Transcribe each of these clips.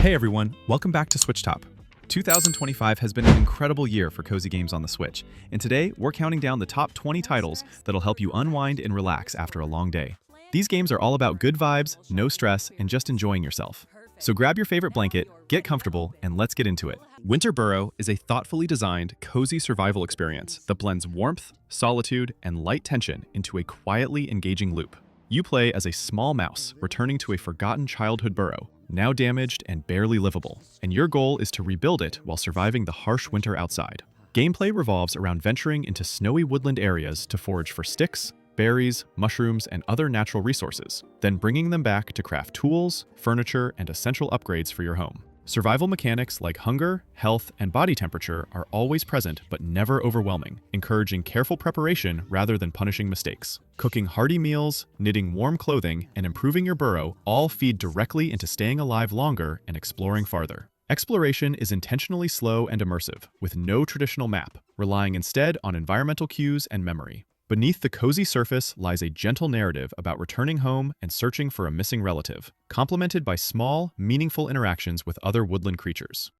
Hey everyone, welcome back to SwitchTop. 2025 has been an incredible year for cozy games on the Switch, and today we're counting down the top 20 titles that'll help you unwind and relax after a long day. These games are all about good vibes, no stress, and just enjoying yourself. So grab your favorite blanket, get comfortable, and let's get into it. Winter Burrow is a thoughtfully designed, cozy survival experience that blends warmth, solitude, and light tension into a quietly engaging loop. You play as a small mouse returning to a forgotten childhood burrow, now damaged and barely livable, and your goal is to rebuild it while surviving the harsh winter outside. Gameplay revolves around venturing into snowy woodland areas to forage for sticks, berries, mushrooms, and other natural resources, then bringing them back to craft tools, furniture, and essential upgrades for your home. Survival mechanics like hunger, health, and body temperature are always present but never overwhelming, encouraging careful preparation rather than punishing mistakes. Cooking hearty meals, knitting warm clothing, and improving your burrow all feed directly into staying alive longer and exploring farther. Exploration is intentionally slow and immersive, with no traditional map, relying instead on environmental cues and memory. Beneath the cozy surface lies a gentle narrative about returning home and searching for a missing relative, complemented by small, meaningful interactions with other woodland creatures.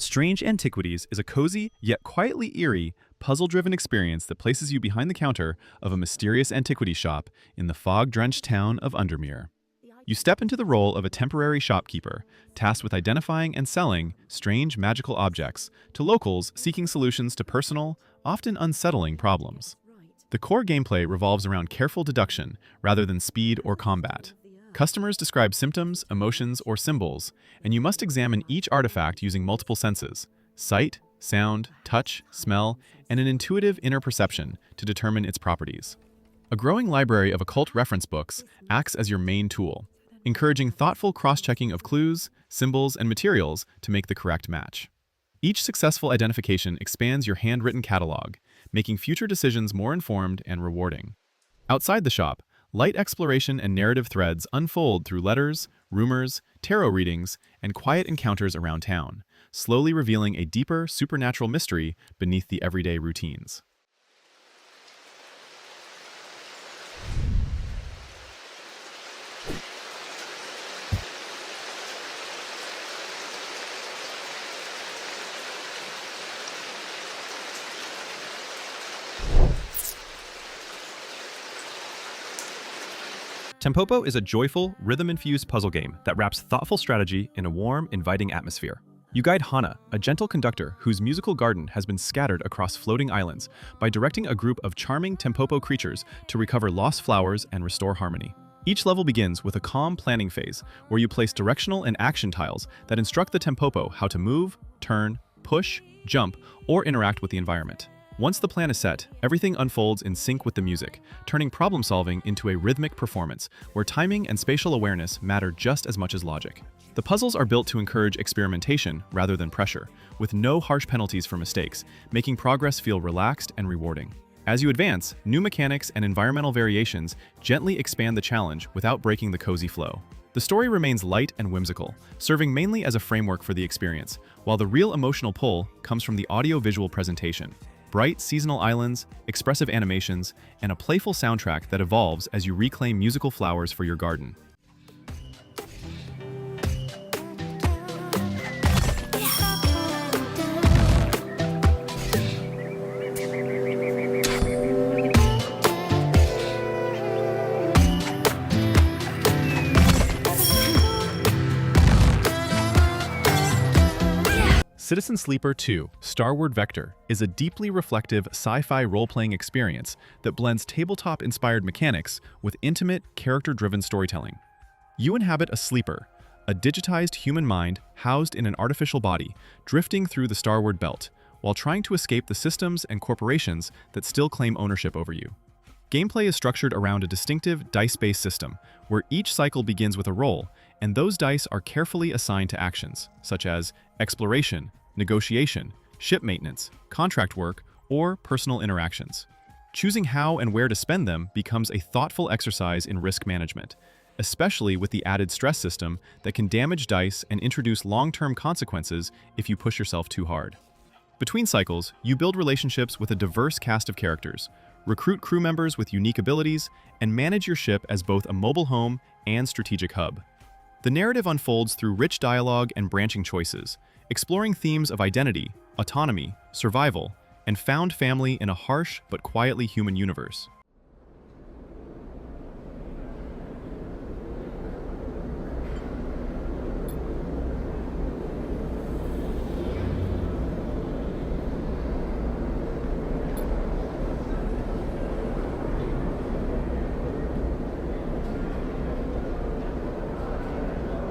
Strange Antiquities is a cozy, yet quietly eerie, puzzle-driven experience that places you behind the counter of a mysterious antiquity shop in the fog-drenched town of Undermere. You step into the role of a temporary shopkeeper, tasked with identifying and selling strange magical objects to locals seeking solutions to personal, often unsettling problems. The core gameplay revolves around careful deduction rather than speed or combat. Customers describe symptoms, emotions, or symbols, and you must examine each artifact using multiple senses: sight, sound, touch, smell, and an intuitive inner perception to determine its properties. A growing library of occult reference books acts as your main tool, encouraging thoughtful cross-checking of clues, symbols, and materials to make the correct match. Each successful identification expands your handwritten catalog, making future decisions more informed and rewarding. Outside the shop, light exploration and narrative threads unfold through letters, rumors, tarot readings, and quiet encounters around town, slowly revealing a deeper, supernatural mystery beneath the everyday routines. Tempopo is a joyful, rhythm-infused puzzle game that wraps thoughtful strategy in a warm, inviting atmosphere. You guide Hana, a gentle conductor whose musical garden has been scattered across floating islands, by directing a group of charming Tempopo creatures to recover lost flowers and restore harmony. Each level begins with a calm planning phase, where you place directional and action tiles that instruct the Tempopo how to move, turn, push, jump, or interact with the environment. Once the plan is set, everything unfolds in sync with the music, turning problem-solving into a rhythmic performance where timing and spatial awareness matter just as much as logic. The puzzles are built to encourage experimentation rather than pressure, with no harsh penalties for mistakes, making progress feel relaxed and rewarding. As you advance, new mechanics and environmental variations gently expand the challenge without breaking the cozy flow. The story remains light and whimsical, serving mainly as a framework for the experience, while the real emotional pull comes from the audio-visual presentation. Bright seasonal islands, expressive animations, and a playful soundtrack that evolves as you reclaim musical flowers for your garden. Citizen Sleeper 2: Starward Vector is a deeply reflective sci-fi role-playing experience that blends tabletop-inspired mechanics with intimate, character-driven storytelling. You inhabit a sleeper, a digitized human mind housed in an artificial body, drifting through the Starward Belt, while trying to escape the systems and corporations that still claim ownership over you. Gameplay is structured around a distinctive dice-based system, where each cycle begins with a roll, and those dice are carefully assigned to actions, such as exploration, negotiation, ship maintenance, contract work, or personal interactions. Choosing how and where to spend them becomes a thoughtful exercise in risk management, especially with the added stress system that can damage dice and introduce long-term consequences if you push yourself too hard. Between cycles, you build relationships with a diverse cast of characters, recruit crew members with unique abilities, and manage your ship as both a mobile home and strategic hub. The narrative unfolds through rich dialogue and branching choices, exploring themes of identity, autonomy, survival, and found family in a harsh but quietly human universe.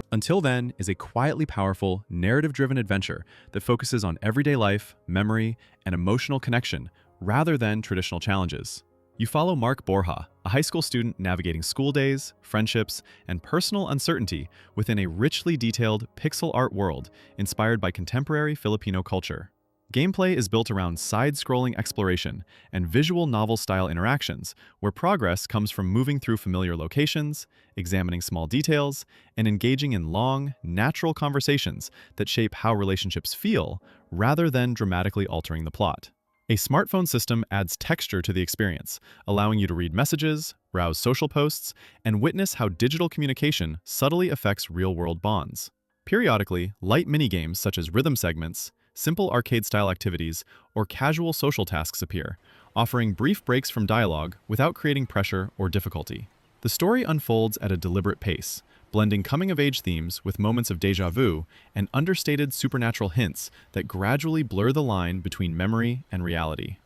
Until Then is a quietly powerful, narrative-driven adventure that focuses on everyday life, memory, and emotional connection rather than traditional challenges. You follow Mark Borja, a high school student navigating school days, friendships, and personal uncertainty within a richly detailed pixel art world inspired by contemporary Filipino culture. Gameplay is built around side-scrolling exploration and visual novel-style interactions, where progress comes from moving through familiar locations, examining small details, and engaging in long, natural conversations that shape how relationships feel, rather than dramatically altering the plot. A smartphone system adds texture to the experience, allowing you to read messages, browse social posts, and witness how digital communication subtly affects real-world bonds. Periodically, light minigames such as rhythm segments, simple arcade-style activities, or casual social tasks appear, offering brief breaks from dialogue without creating pressure or difficulty. The story unfolds at a deliberate pace, blending coming-of-age themes with moments of déjà vu and understated supernatural hints that gradually blur the line between memory and reality.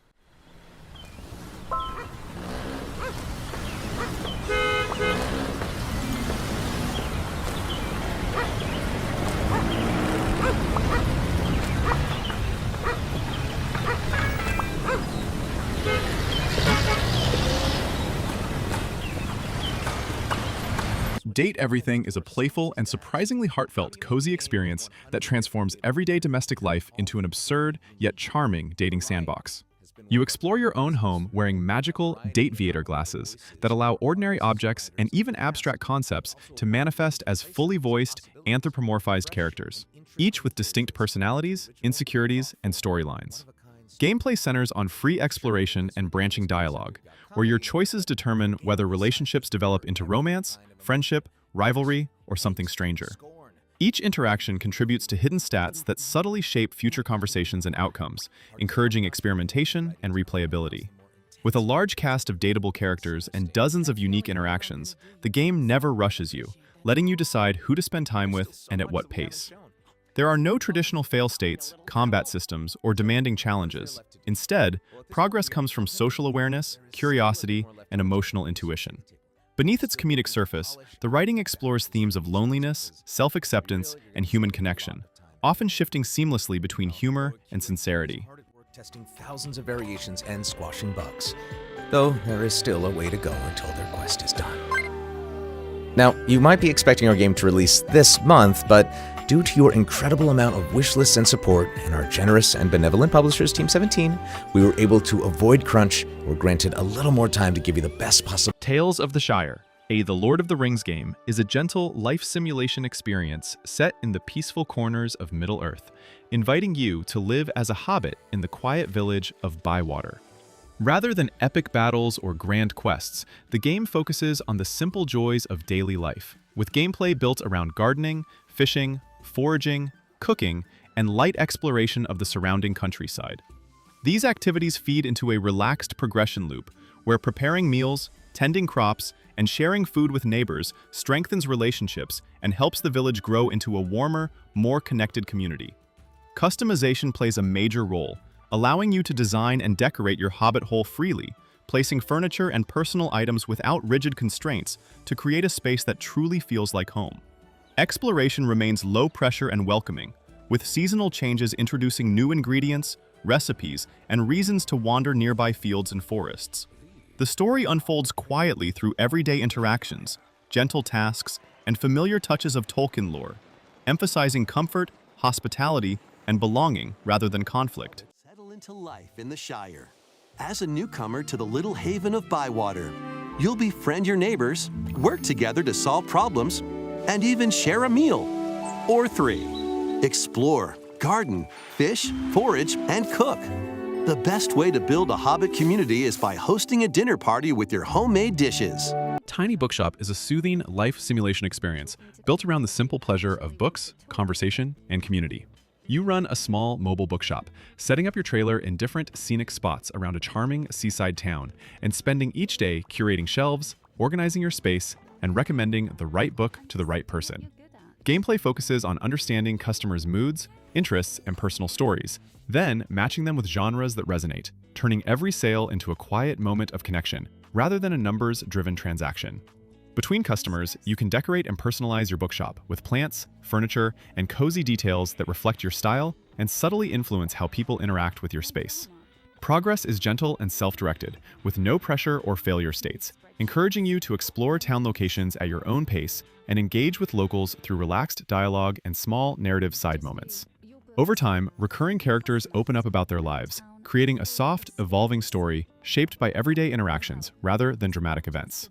Date Everything is a playful and surprisingly heartfelt, cozy experience that transforms everyday domestic life into an absurd yet charming dating sandbox. You explore your own home wearing magical date-viator glasses that allow ordinary objects and even abstract concepts to manifest as fully voiced, anthropomorphized characters, each with distinct personalities, insecurities, and storylines. Gameplay centers on free exploration and branching dialogue, where your choices determine whether relationships develop into romance, friendship, rivalry, or something stranger. Each interaction contributes to hidden stats that subtly shape future conversations and outcomes, encouraging experimentation and replayability. With a large cast of dateable characters and dozens of unique interactions, the game never rushes you, letting you decide who to spend time with and at what pace. There are no traditional fail states, combat systems, or demanding challenges. Instead, progress comes from social awareness, curiosity, and emotional intuition. Beneath its comedic surface, the writing explores themes of loneliness, self-acceptance, and human connection, often shifting seamlessly between humor and sincerity. Testing thousands of variations and squashing bugs, though there is still a way to go until their quest is done. Now, you might be expecting our game to release this month, but due to your incredible amount of wish lists and support and our generous and benevolent publishers, Team 17, we were able to avoid crunch and were granted a little more time to give you the best possible. Tales of the Shire, a The Lord of the Rings game, is a gentle life simulation experience set in the peaceful corners of Middle-earth, inviting you to live as a hobbit in the quiet village of Bywater. Rather than epic battles or grand quests, the game focuses on the simple joys of daily life, with gameplay built around gardening, fishing, foraging, cooking, and light exploration of the surrounding countryside. These activities feed into a relaxed progression loop, where preparing meals, tending crops, and sharing food with neighbors strengthens relationships and helps the village grow into a warmer, more connected community. Customization plays a major role, allowing you to design and decorate your hobbit hole freely, placing furniture and personal items without rigid constraints to create a space that truly feels like home. Exploration remains low pressure and welcoming, with seasonal changes introducing new ingredients, recipes, and reasons to wander nearby fields and forests. The story unfolds quietly through everyday interactions, gentle tasks, and familiar touches of Tolkien lore, emphasizing comfort, hospitality, and belonging rather than conflict. Settle into life in the Shire. as a newcomer to the little haven of Bywater. You'll befriend your neighbors, work together to solve problems, and even share a meal. Or 3. Explore, garden, fish, forage, and cook. The best way to build a Hobbit community is by hosting a dinner party with your homemade dishes. Tiny Bookshop is a soothing life simulation experience built around the simple pleasure of books, conversation, and community. You run a small mobile bookshop, setting up your trailer in different scenic spots around a charming seaside town, and spending each day curating shelves, organizing your space, and recommending the right book to the right person. Gameplay focuses on understanding customers' moods, interests, and personal stories, then matching them with genres that resonate, turning every sale into a quiet moment of connection, rather than a numbers-driven transaction. Between customers, you can decorate and personalize your bookshop with plants, furniture, and cozy details that reflect your style and subtly influence how people interact with your space. Progress is gentle and self-directed, with no pressure or failure states, encouraging you to explore town locations at your own pace and engage with locals through relaxed dialogue and small narrative side moments. Over time, recurring characters open up about their lives, creating a soft, evolving story shaped by everyday interactions rather than dramatic events.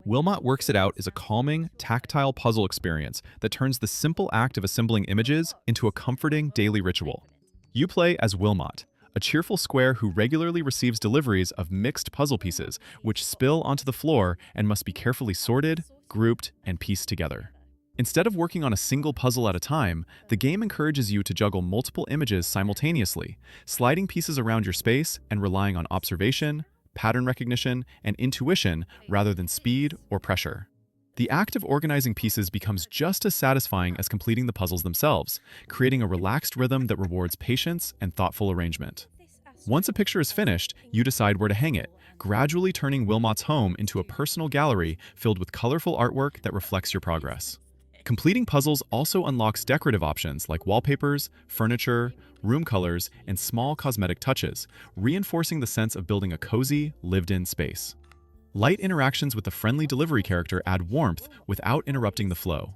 Wilmot Works It Out is a calming, tactile puzzle experience that turns the simple act of assembling images into a comforting daily ritual. You play as Wilmot, a cheerful square who regularly receives deliveries of mixed puzzle pieces which spill onto the floor and must be carefully sorted, grouped, and pieced together. Instead of working on a single puzzle at a time, the game encourages you to juggle multiple images simultaneously, sliding pieces around your space and relying on observation, pattern recognition, and intuition rather than speed or pressure. The act of organizing pieces becomes just as satisfying as completing the puzzles themselves, creating a relaxed rhythm that rewards patience and thoughtful arrangement. Once a picture is finished, you decide where to hang it, gradually turning Wilmot's home into a personal gallery filled with colorful artwork that reflects your progress. Completing puzzles also unlocks decorative options like wallpapers, furniture, room colors, and small cosmetic touches, reinforcing the sense of building a cozy, lived-in space. Light interactions with the friendly delivery character add warmth without interrupting the flow.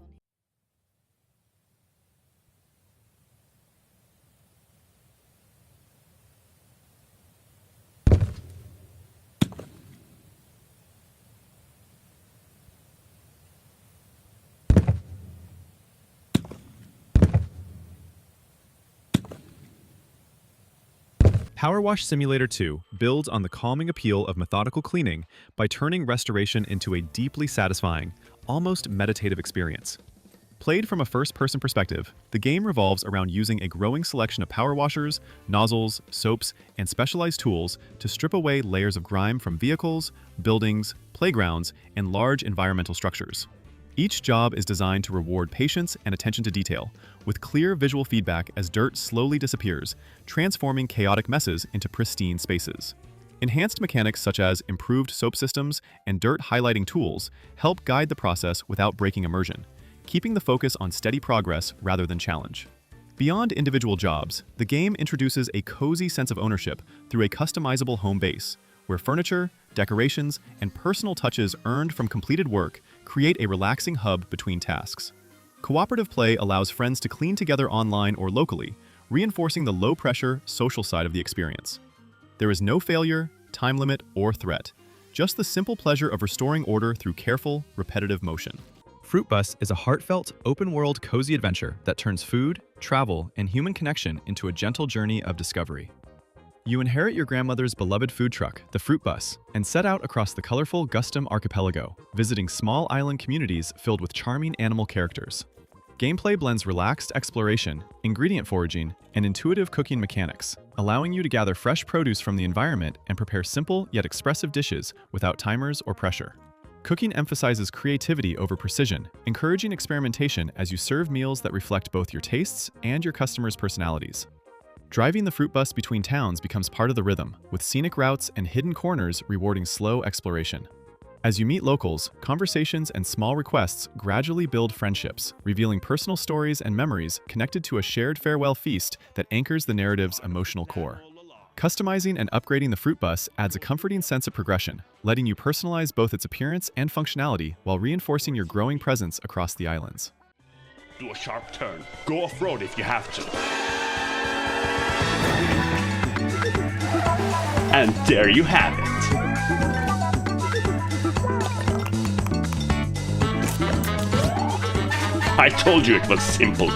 PowerWash Simulator 2 builds on the calming appeal of methodical cleaning by turning restoration into a deeply satisfying, almost meditative experience. Played from a first-person perspective, the game revolves around using a growing selection of power washers, nozzles, soaps, and specialized tools to strip away layers of grime from vehicles, buildings, playgrounds, and large environmental structures. Each job is designed to reward patience and attention to detail, with clear visual feedback as dirt slowly disappears, transforming chaotic messes into pristine spaces. Enhanced mechanics such as improved soap systems and dirt highlighting tools help guide the process without breaking immersion, keeping the focus on steady progress rather than challenge. Beyond individual jobs, the game introduces a cozy sense of ownership through a customizable home base, where furniture, decorations, and personal touches earned from completed work create a relaxing hub between tasks. Cooperative play allows friends to clean together online or locally, reinforcing the low-pressure, social side of the experience. There is no failure, time limit, or threat, just the simple pleasure of restoring order through careful, repetitive motion. Fruitbus is a heartfelt, open-world cozy adventure that turns food, travel, and human connection into a gentle journey of discovery. You inherit your grandmother's beloved food truck, the Fruitbus, and set out across the colorful Gustum archipelago, visiting small island communities filled with charming animal characters. Gameplay blends relaxed exploration, ingredient foraging, and intuitive cooking mechanics, allowing you to gather fresh produce from the environment and prepare simple yet expressive dishes without timers or pressure. Cooking emphasizes creativity over precision, encouraging experimentation as you serve meals that reflect both your tastes and your customers' personalities. Driving the Fruitbus between towns becomes part of the rhythm, with scenic routes and hidden corners rewarding slow exploration. As you meet locals, conversations and small requests gradually build friendships, revealing personal stories and memories connected to a shared farewell feast that anchors the narrative's emotional core. Customizing and upgrading the Fruitbus adds a comforting sense of progression, letting you personalize both its appearance and functionality while reinforcing your growing presence across the islands. Do a sharp turn. Go off-road if you have to. And there you have it. I told you it was simple.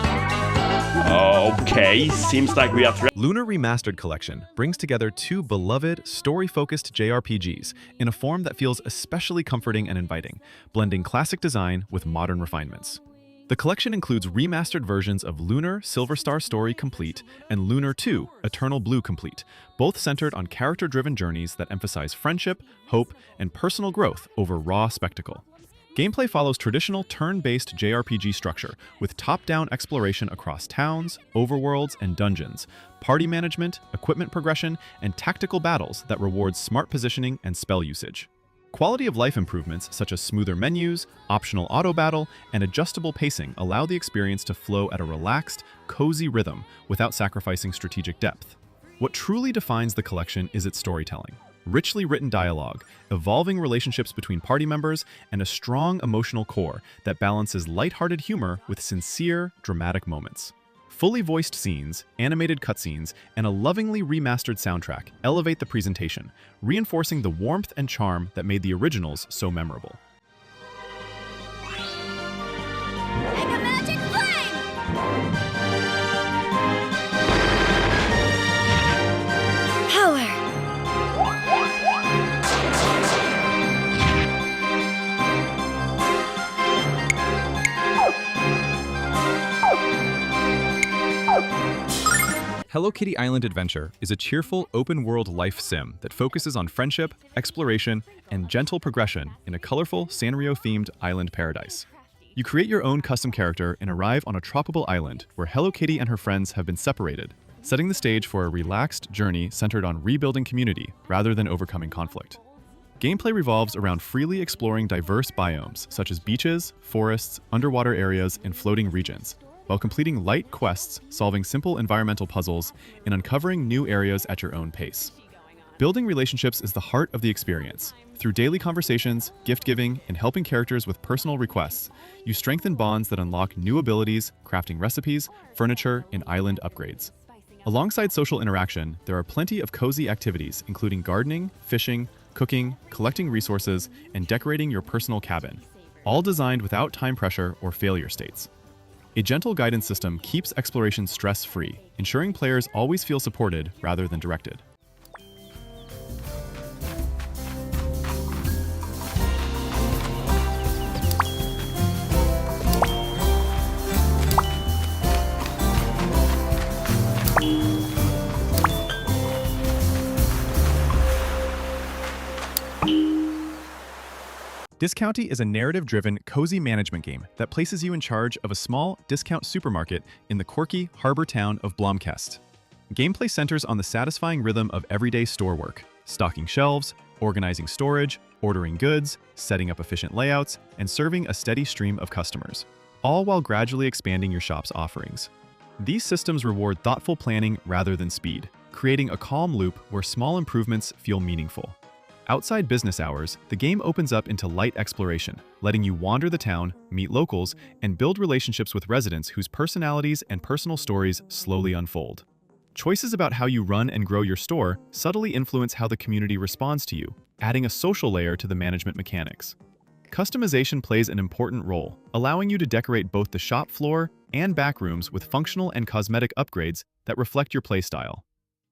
Okay, seems like we have... Lunar Remastered Collection brings together two beloved, story-focused JRPGs in a form that feels especially comforting and inviting, blending classic design with modern refinements. The collection includes remastered versions of Lunar Silver Star Story Complete and Lunar 2 Eternal Blue Complete, both centered on character-driven journeys that emphasize friendship, hope, and personal growth over raw spectacle. Gameplay follows traditional turn-based JRPG structure with top-down exploration across towns, overworlds, and dungeons, party management, equipment progression, and tactical battles that reward smart positioning and spell usage. Quality of life improvements such as smoother menus, optional auto battle, and adjustable pacing allow the experience to flow at a relaxed, cozy rhythm without sacrificing strategic depth. What truly defines the collection is its storytelling. Richly written dialogue, evolving relationships between party members, and a strong emotional core that balances lighthearted humor with sincere, dramatic moments. Fully voiced scenes, animated cutscenes, and a lovingly remastered soundtrack elevate the presentation, reinforcing the warmth and charm that made the originals so memorable. Make a magic flame! Power! Hello Kitty Island Adventure is a cheerful, open-world life sim that focuses on friendship, exploration, and gentle progression in a colorful Sanrio-themed island paradise. You create your own custom character and arrive on a tropical island where Hello Kitty and her friends have been separated, setting the stage for a relaxed journey centered on rebuilding community rather than overcoming conflict. Gameplay revolves around freely exploring diverse biomes such as beaches, forests, underwater areas, and floating regions, while completing light quests, solving simple environmental puzzles, and uncovering new areas at your own pace. Building relationships is the heart of the experience. Through daily conversations, gift-giving, and helping characters with personal requests, you strengthen bonds that unlock new abilities, crafting recipes, furniture, and island upgrades. Alongside social interaction, there are plenty of cozy activities, including gardening, fishing, cooking, collecting resources, and decorating your personal cabin, all designed without time pressure or failure states. A gentle guidance system keeps exploration stress-free, ensuring players always feel supported rather than directed. Discounty is a narrative-driven, cozy management game that places you in charge of a small, discount supermarket in the quirky harbor town of Blomkest. Gameplay centers on the satisfying rhythm of everyday store work, stocking shelves, organizing storage, ordering goods, setting up efficient layouts, and serving a steady stream of customers, all while gradually expanding your shop's offerings. These systems reward thoughtful planning rather than speed, creating a calm loop where small improvements feel meaningful. Outside business hours, the game opens up into light exploration, letting you wander the town, meet locals, and build relationships with residents whose personalities and personal stories slowly unfold. Choices about how you run and grow your store subtly influence how the community responds to you, adding a social layer to the management mechanics. Customization plays an important role, allowing you to decorate both the shop floor and back rooms with functional and cosmetic upgrades that reflect your playstyle.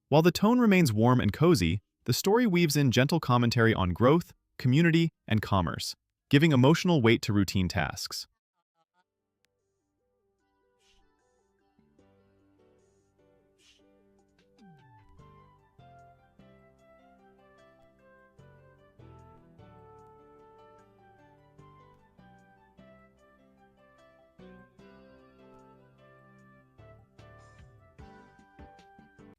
While the tone remains warm and cozy, the story weaves in gentle commentary on growth, community, and commerce, giving emotional weight to routine tasks.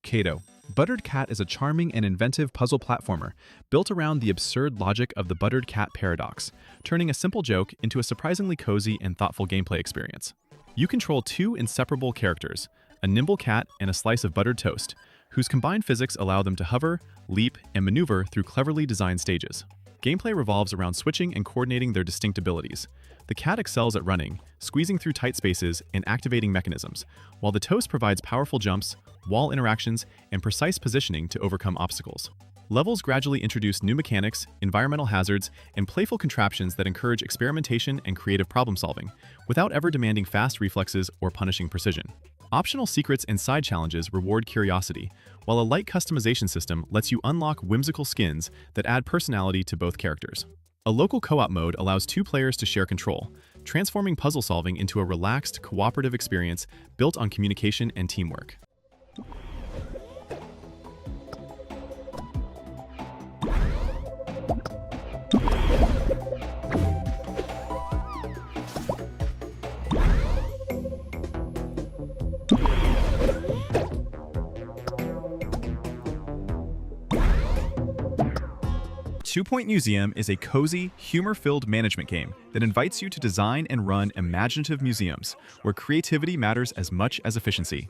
Cato, Buttered Cat is a charming and inventive puzzle platformer built around the absurd logic of the Buttered Cat paradox, turning a simple joke into a surprisingly cozy and thoughtful gameplay experience. You control two inseparable characters, a nimble cat and a slice of buttered toast, whose combined physics allow them to hover, leap, and maneuver through cleverly designed stages. Gameplay revolves around switching and coordinating their distinct abilities. The cat excels at running, squeezing through tight spaces, and activating mechanisms, while the toast provides powerful jumps, wall interactions, and precise positioning to overcome obstacles. Levels gradually introduce new mechanics, environmental hazards, and playful contraptions that encourage experimentation and creative problem-solving, without ever demanding fast reflexes or punishing precision. Optional secrets and side challenges reward curiosity, while a light customization system lets you unlock whimsical skins that add personality to both characters. A local co-op mode allows two players to share control, transforming puzzle solving into a relaxed, cooperative experience built on communication and teamwork. Two Point Museum is a cozy, humor-filled management game that invites you to design and run imaginative museums where creativity matters as much as efficiency.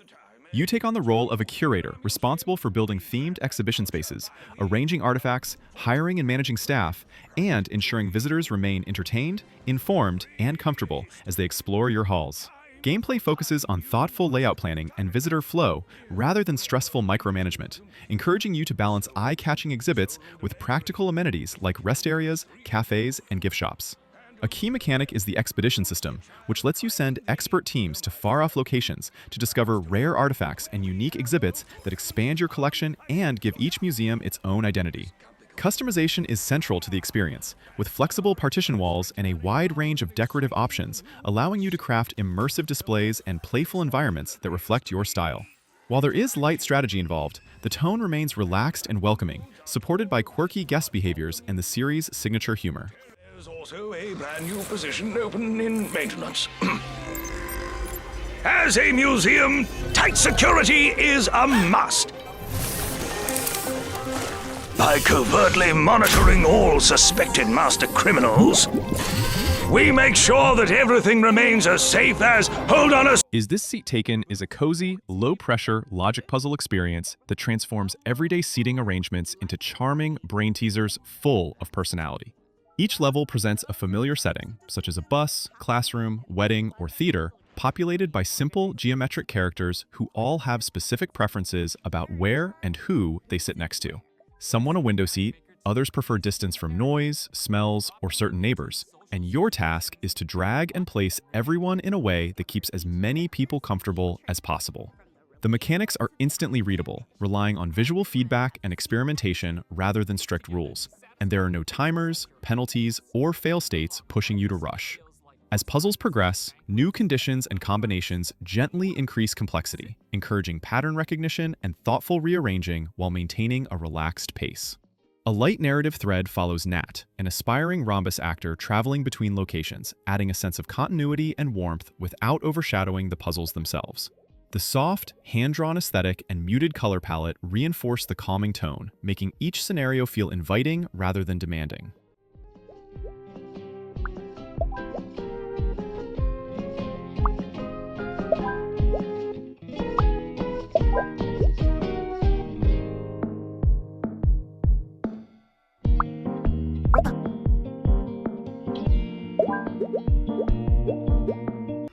You take on the role of a curator responsible for building themed exhibition spaces, arranging artifacts, hiring and managing staff, and ensuring visitors remain entertained, informed, and comfortable as they explore your halls. Gameplay focuses on thoughtful layout planning and visitor flow rather than stressful micromanagement, encouraging you to balance eye-catching exhibits with practical amenities like rest areas, cafes, and gift shops. A key mechanic is the expedition system, which lets you send expert teams to far-off locations to discover rare artifacts and unique exhibits that expand your collection and give each museum its own identity. Customization is central to the experience, with flexible partition walls and a wide range of decorative options, allowing you to craft immersive displays and playful environments that reflect your style. While there is light strategy involved, the tone remains relaxed and welcoming, supported by quirky guest behaviors and the series' signature humor. There's also a brand new position open in maintenance. As a museum, tight security is a must. By covertly monitoring all suspected master criminals, we make sure that everything remains as safe as Hold on a Is This Seat Taken is a cozy, low-pressure logic puzzle experience that transforms everyday seating arrangements into charming brain teasers full of personality. Each level presents a familiar setting, such as a bus, classroom, wedding, or theater, populated by simple geometric characters who all have specific preferences about where and who they sit next to. Some want a window seat, others prefer distance from noise, smells, or certain neighbors. And your task is to drag and place everyone in a way that keeps as many people comfortable as possible. The mechanics are instantly readable, relying on visual feedback and experimentation rather than strict rules. And there are no timers, penalties, or fail states pushing you to rush. As puzzles progress, new conditions and combinations gently increase complexity, encouraging pattern recognition and thoughtful rearranging while maintaining a relaxed pace. A light narrative thread follows Nat, an aspiring rhombus actor traveling between locations, adding a sense of continuity and warmth without overshadowing the puzzles themselves. The soft, hand-drawn aesthetic and muted color palette reinforce the calming tone, making each scenario feel inviting rather than demanding.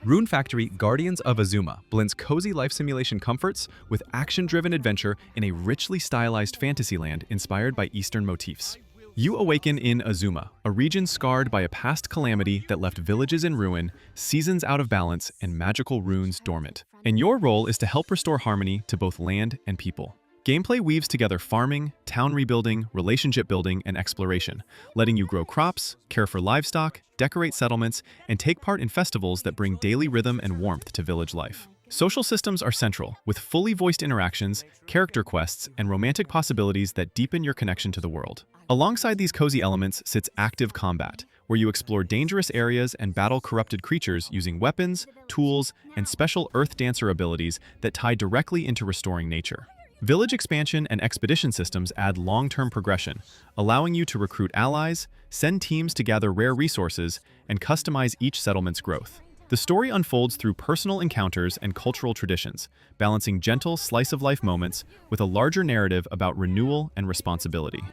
Rune Factory Guardians of Azuma blends cozy life simulation comforts with action-driven adventure in a richly stylized fantasyland inspired by Eastern motifs. You awaken in Azuma, a region scarred by a past calamity that left villages in ruin, seasons out of balance, and magical runes dormant. And your role is to help restore harmony to both land and people. Gameplay weaves together farming, town rebuilding, relationship building, and exploration, letting you grow crops, care for livestock, decorate settlements, and take part in festivals that bring daily rhythm and warmth to village life. Social systems are central, with fully voiced interactions, character quests, and romantic possibilities that deepen your connection to the world. Alongside these cozy elements sits active combat, where you explore dangerous areas and battle corrupted creatures using weapons, tools, and special Earth Dancer abilities that tie directly into restoring nature. Village expansion and expedition systems add long-term progression, allowing you to recruit allies, send teams to gather rare resources, and customize each settlement's growth. The story unfolds through personal encounters and cultural traditions, balancing gentle slice-of-life moments with a larger narrative about renewal and responsibility.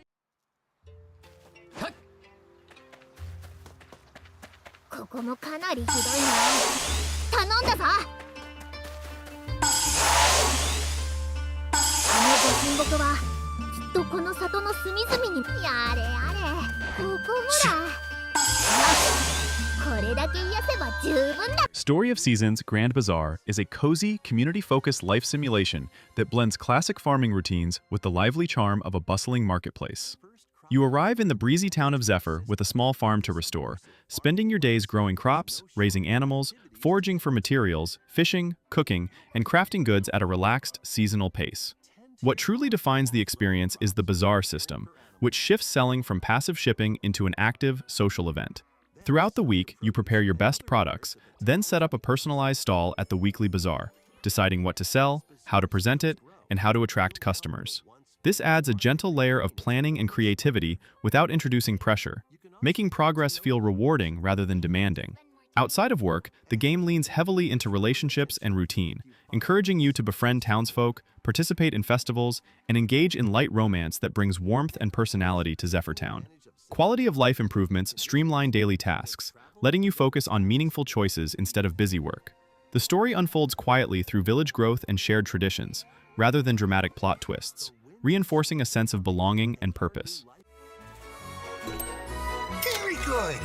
ここもかなりひどいな。頼んだぞ。あのご神木はきっとこの里の隅々に。やれやれ、ここほら。よし、これだけ癒せば十分だ。 Story of Seasons Grand Bazaar is a cozy, community-focused life simulation that blends classic farming routines with the lively charm of a bustling marketplace. You arrive in the breezy town of Zephyr with a small farm to restore, spending your days growing crops, raising animals, foraging for materials, fishing, cooking, and crafting goods at a relaxed, seasonal pace. What truly defines the experience is the Bazaar system, which shifts selling from passive shipping into an active, social event. Throughout the week, you prepare your best products, then set up a personalized stall at the weekly bazaar, deciding what to sell, how to present it, and how to attract customers. This adds a gentle layer of planning and creativity without introducing pressure, making progress feel rewarding rather than demanding. Outside of work, the game leans heavily into relationships and routine, encouraging you to befriend townsfolk, participate in festivals, and engage in light romance that brings warmth and personality to Zephyr Town. Quality of life improvements streamline daily tasks, letting you focus on meaningful choices instead of busy work. The story unfolds quietly through village growth and shared traditions, rather than dramatic plot twists, reinforcing a sense of belonging and purpose. Very good.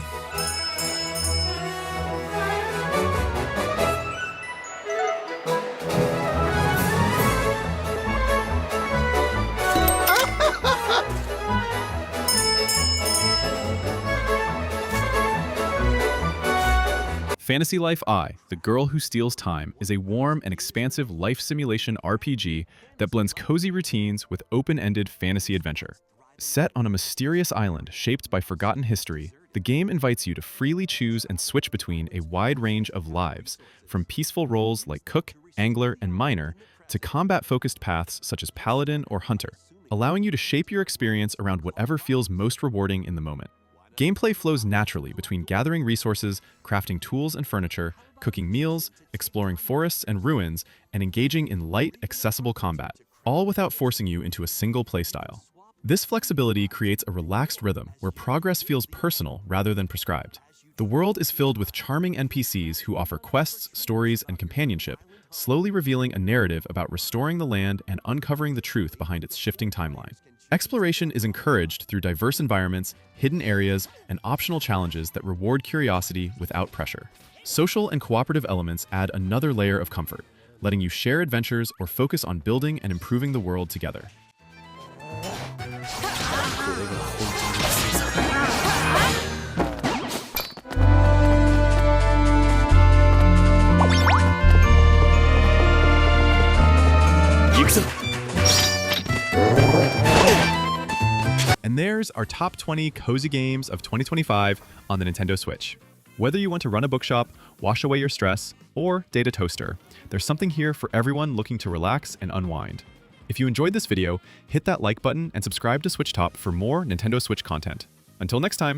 Fantasy Life I, The Girl Who Steals Time, is a warm and expansive life simulation RPG that blends cozy routines with open-ended fantasy adventure. Set on a mysterious island shaped by forgotten history, the game invites you to freely choose and switch between a wide range of lives, from peaceful roles like cook, angler, and miner, to combat-focused paths such as paladin or hunter, allowing you to shape your experience around whatever feels most rewarding in the moment. Gameplay flows naturally between gathering resources, crafting tools and furniture, cooking meals, exploring forests and ruins, and engaging in light, accessible combat, all without forcing you into a single playstyle. This flexibility creates a relaxed rhythm where progress feels personal rather than prescribed. The world is filled with charming NPCs who offer quests, stories, and companionship, slowly revealing a narrative about restoring the land and uncovering the truth behind its shifting timeline. Exploration is encouraged through diverse environments, hidden areas, and optional challenges that reward curiosity without pressure. Social and cooperative elements add another layer of comfort, letting you share adventures or focus on building and improving the world together. And there's our top 20 cozy games of 2025 on the Nintendo Switch. Whether you want to run a bookshop, wash away your stress, or date a toaster, there's something here for everyone looking to relax and unwind. If you enjoyed this video, hit that like button and subscribe to SwitchTop for more Nintendo Switch content. Until next time!